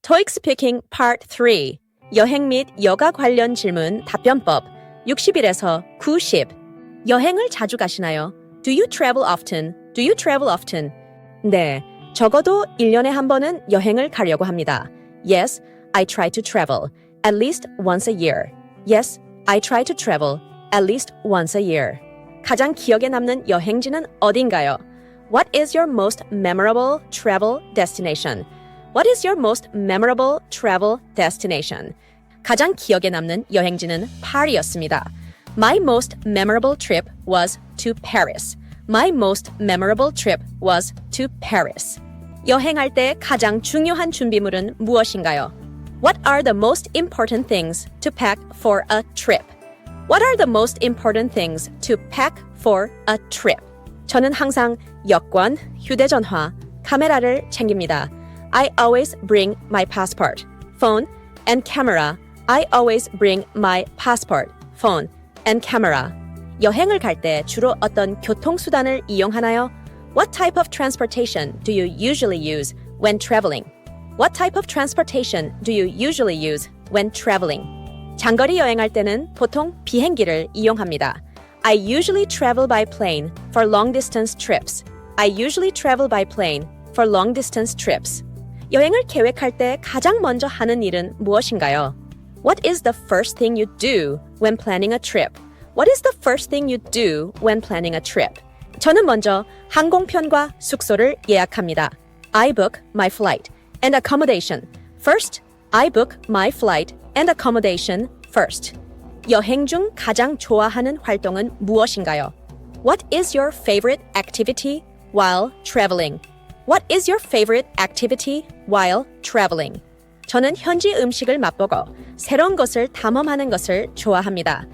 TOEIC Speaking Part 3 여행 및 여가 관련 질문 답변법 60일에서 90 여행을 자주 가시나요? Do you travel often? Do you travel often? 네, 적어도 1년에 한 번은 여행을 가려고 합니다. Yes, I try to travel at least once a year. Yes, I try to travel at least once a year. 가장 기억에 남는 여행지는 어딘가요? What is your most memorable travel destination? What is your most memorable travel destination? 가장 기억에 남는 여행지는 파리였습니다. My most memorable trip was to Paris. My most memorable trip was to Paris. 여행할 때 가장 중요한 준비물은 무엇인가요? What are the most important things to pack for a trip? What are the most important things to pack for a trip? 저는 항상 여권, 휴대전화, 카메라를 챙깁니다. I always bring my passport, phone, and camera. I always bring my passport, phone, and camera. 여행을 갈 때 주로 어떤 교통수단을 이용하나요? What type of transportation do you usually use when traveling? What type of transportation do you usually use when traveling? 장거리 여행할 때는 보통 비행기를 이용합니다. I usually travel by plane for long-distance trips. I usually travel by plane for long-distance trips. 여행을 계획할 때 가장 먼저 하는 일은 무엇인가요? What is the first thing you do when planning a trip? What is the first thing you do when planning a trip? 저는 먼저 항공편과 숙소를 예약합니다. I book my flight and accommodation. First, I book my flight and accommodation first. 여행 중 가장 좋아하는 활동은 무엇인가요? What is your favorite activity while traveling? What is your favorite activity while traveling? 저는 현지 음식을 맛보고 새로운 것을 탐험하는 것을 좋아합니다.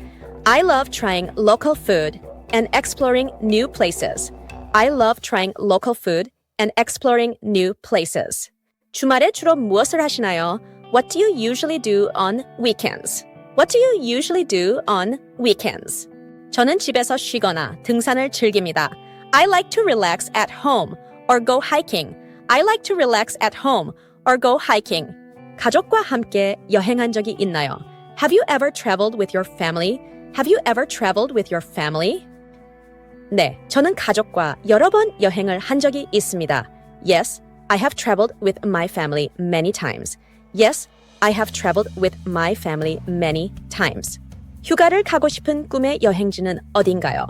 I love trying local food and exploring new places. I love trying local food and exploring new places. 주말에 주로 무엇을 하시나요? What do you usually do on weekends? What do you usually do on weekends? 저는 집에서 쉬거나 등산을 즐깁니다. I like to relax at home or go hiking. I like to relax at home or go hiking. 가족과 함께 여행한 적이 있나요? Have you ever traveled with your family? Have you ever traveled with your family? 네, 저는 가족과 여러 번 여행을 한 적이 있습니다. Yes, I have traveled with my family many times. Yes, I have traveled with my family many times. 휴가를 가고 싶은 꿈의 여행지는 어딘가요?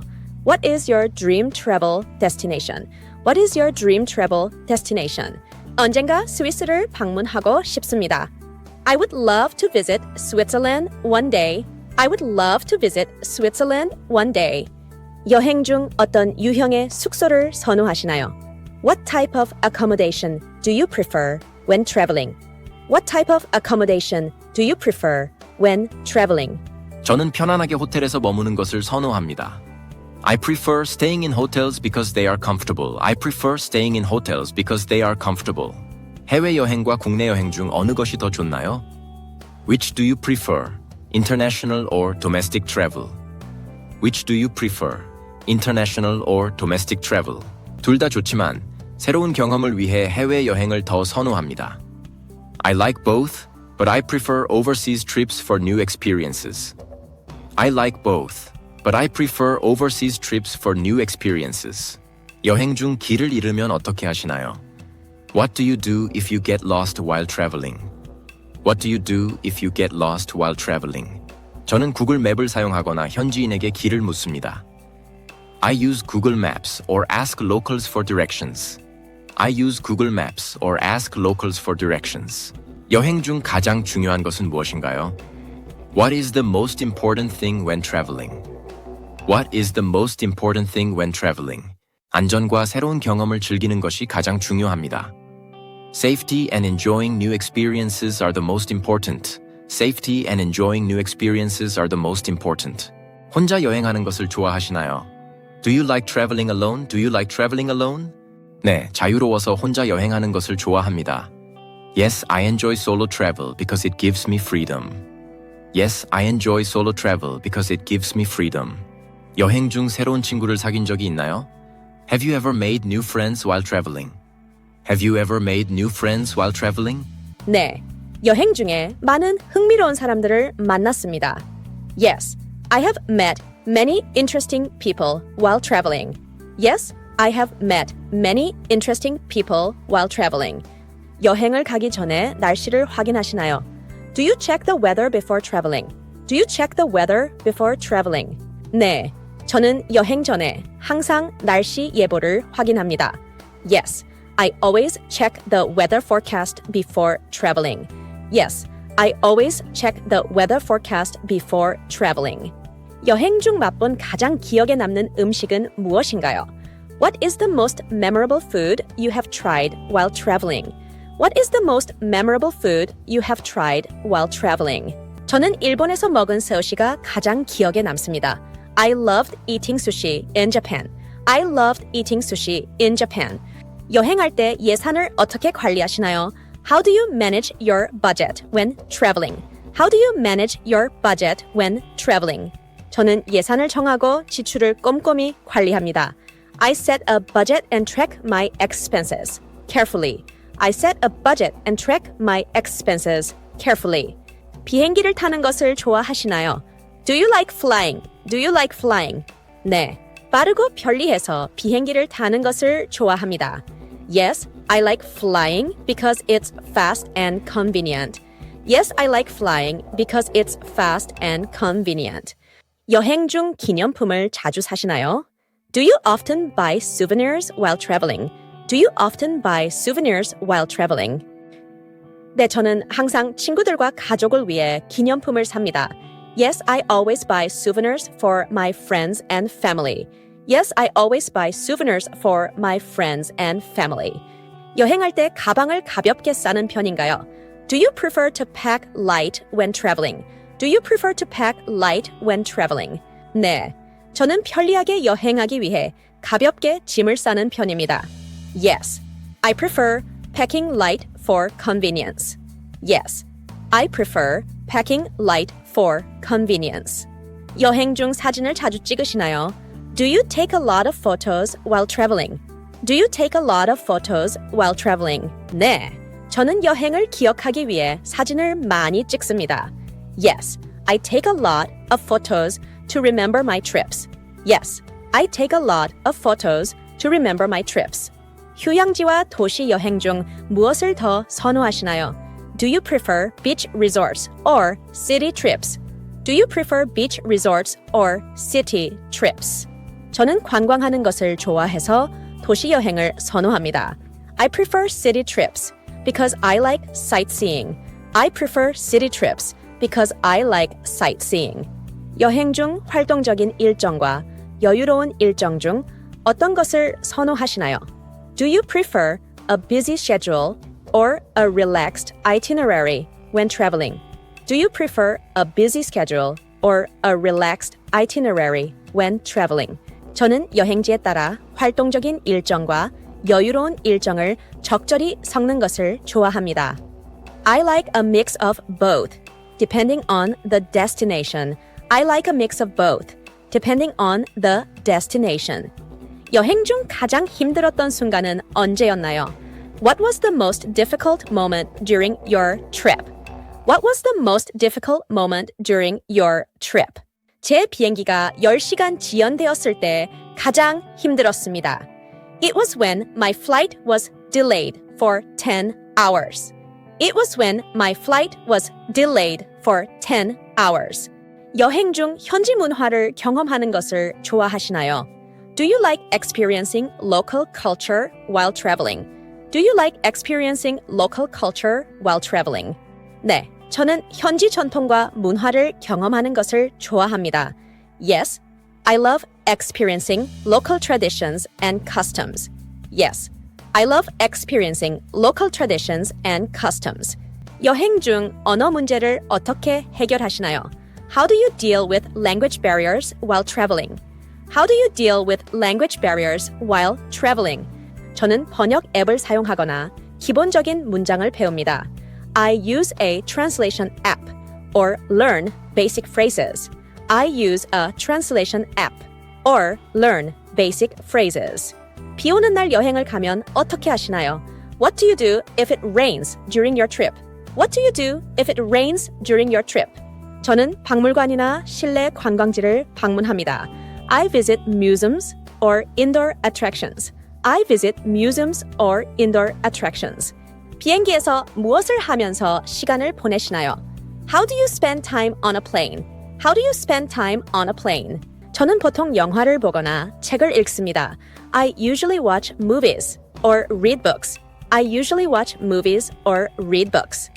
What is your dream travel destination? What is your dream travel destination? 언젠가 스위스를 방문하고 싶습니다. I would love to visit Switzerland one day. I would love to visit Switzerland one day. 여행 중 어떤 유형의 숙소를 선호하시나요? What type of accommodation do you prefer when traveling? What type of accommodation do you prefer when traveling? 저는 편안하게 호텔에서 머무는 것을 선호합니다. I prefer staying in hotels because they are comfortable. I prefer staying in hotels because they are comfortable. 해외 여행과 국내 여행 중 어느 것이 더 좋나요? Which do you prefer? International or domestic travel? Which do you prefer? International or domestic travel? 둘 다 좋지만 새로운 경험을 위해 해외 여행을 더 선호합니다. I like both, but I prefer overseas trips for new experiences. I like both, but I prefer overseas trips for new experiences. 여행 중 길을 잃으면 어떻게 하시나요? What do you do if you get lost while traveling? What do you do if you get lost while traveling? 저는 구글 맵을 사용하거나 현지인에게 길을 묻습니다. I use Google Maps or ask locals for directions. I use Google Maps or ask locals for directions. 여행 중 가장 중요한 것은 무엇인가요? What is the most important thing when traveling? What is the most important thing when traveling? 안전과 새로운 경험을 즐기는 것이 가장 중요합니다. Safety and enjoying new experiences are the most important. Safety and enjoying new experiences are the most important. 혼자 여행하는 것을 좋아하시나요? Do you like traveling alone? Do you like traveling alone? 네, 자유로워서 혼자 여행하는 것을 좋아합니다. Yes, I enjoy solo travel because it gives me freedom. Yes, I enjoy solo travel because it gives me freedom. 여행 중 새로운 친구를 사귄 적이 있나요? Have you ever made new friends while traveling? Have you ever made new friends while traveling? 네, 여행 중에 많은 흥미로운 사람들을 만났습니다. Yes, I have met many interesting people while traveling. Yes, I have met many interesting people while traveling. 여행을 가기 전에 날씨를 확인하시나요? Do you check the weather before traveling? Do you check the weather before traveling? 네, 저는 여행 전에 항상 날씨 예보를 확인합니다. Yes, I always check the weather forecast before traveling. Yes, I always check the weather forecast before traveling. 여행 중 맛본 가장 기억에 남는 음식은 무엇인가요? What is the most memorable food you have tried while traveling? What is the most memorable food you have tried while traveling? 저는 일본에서 먹은 스시가 가장 기억에 남습니다. I loved eating sushi in Japan. I loved eating sushi in Japan. 여행할 때 예산을 어떻게 관리하시나요? How do you manage your budget when traveling? How do you manage your budget when traveling? 저는 예산을 정하고 지출을 꼼꼼히 관리합니다. I set a budget and track my expenses carefully. I set a budget and track my expenses carefully. 비행기를 타는 것을 좋아하시나요? Do you like flying? Do you like flying? 네, 빠르고 편리해서 비행기를 타는 것을 좋아합니다. Yes, I like flying because it's fast and convenient. Yes, I like flying because it's fast and convenient. 여행 중 기념품을 자주 사시나요? Do you often buy souvenirs while traveling? Do you often buy souvenirs while traveling? 네, 저는 항상 친구들과 가족을 위해 기념품을 삽니다. Yes, I always buy souvenirs for my friends and family. Yes, I always buy souvenirs for my friends and family. 여행할 때 가방을 가볍게 싸는 편인가요? Do you prefer to pack light when traveling? Do you prefer to pack light when traveling? 네, 저는 편리하게 여행하기 위해 가볍게 짐을 싸는 편입니다. Yes, I prefer packing light for convenience. Yes, I prefer packing light for convenience. 여행 중 사진을 자주 찍으시나요? Do you take a lot of photos while traveling? Do you take a lot of photos while traveling? 네, 저는 여행을 기억하기 위해 사진을 많이 찍습니다. Yes, I take a lot of photos to remember my trips. Yes, I take a lot of photos to remember my trips. 휴양지와 도시 여행 중 무엇을 더 선호하시나요? Do you prefer beach resorts or city trips? Do you prefer beach resorts or city trips? 저는 관광하는 것을 좋아해서 도시 여행을 선호합니다. I prefer city trips because I like sightseeing. I prefer city trips because I like sightseeing. 여행 중 활동적인 일정과 여유로운 일정 중 어떤 것을 선호하시나요? Do you prefer a busy schedule or a relaxed itinerary when traveling? Do you prefer a busy schedule or a relaxed itinerary when traveling? 저는 여행지에 따라 활동적인 일정과 여유로운 일정을 적절히 섞는 것을 좋아합니다. I like a mix of both, depending on the destination. I like a mix of both, depending on the destination. 여행 중 가장 힘들었던 순간은 언제였나요? What was the most difficult moment during your trip? What was the most difficult moment during your trip? 제 비행기가 10시간 지연되었을 때 가장 힘들었습니다. It was when my flight was delayed for 10 hours. It was when my flight was delayed for 10 hours. 여행 중 현지 문화를 경험하는 것을 좋아하시나요? Do you like experiencing local culture while traveling? Do you like experiencing local culture while traveling? 네, 저는 현지 전통과 문화를 경험하는 것을 좋아합니다. Yes, I love experiencing local traditions and customs. Yes, I love experiencing local traditions and customs. 여행 중 언어 문제를 어떻게 해결하시나요? How do you deal with language barriers while traveling? How do you deal with language barriers while traveling? 저는 번역 앱을 사용하거나 기본적인 문장을 배웁니다. I use a translation app or learn basic phrases. I use a translation app or learn basic phrases. 비 오는 날 여행을 가면 어떻게 하시나요? What do you do if it rains during your trip? What do you do if it rains during your trip? 저는 박물관이나 실내 관광지를 방문합니다. I visit museums or indoor attractions. I visit museums or indoor attractions. 비행기에서 무엇을 하면서 시간을 보내시나요? How do you spend time on a plane? How do you spend time on a plane? 저는 보통 영화를 보거나 책을 읽습니다. I usually watch movies or read books. I usually watch movies or read books.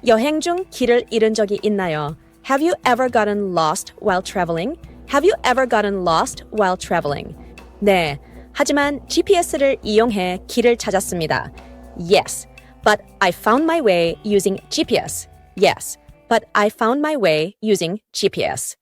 여행 중 길을 잃은 적이 있나요? Have you ever gotten lost while traveling? Have you ever gotten lost while traveling? 네, 하지만 GPS를 이용해 길을 찾았습니다. Yes, but I found my way using GPS. Yes, but I found my way using GPS.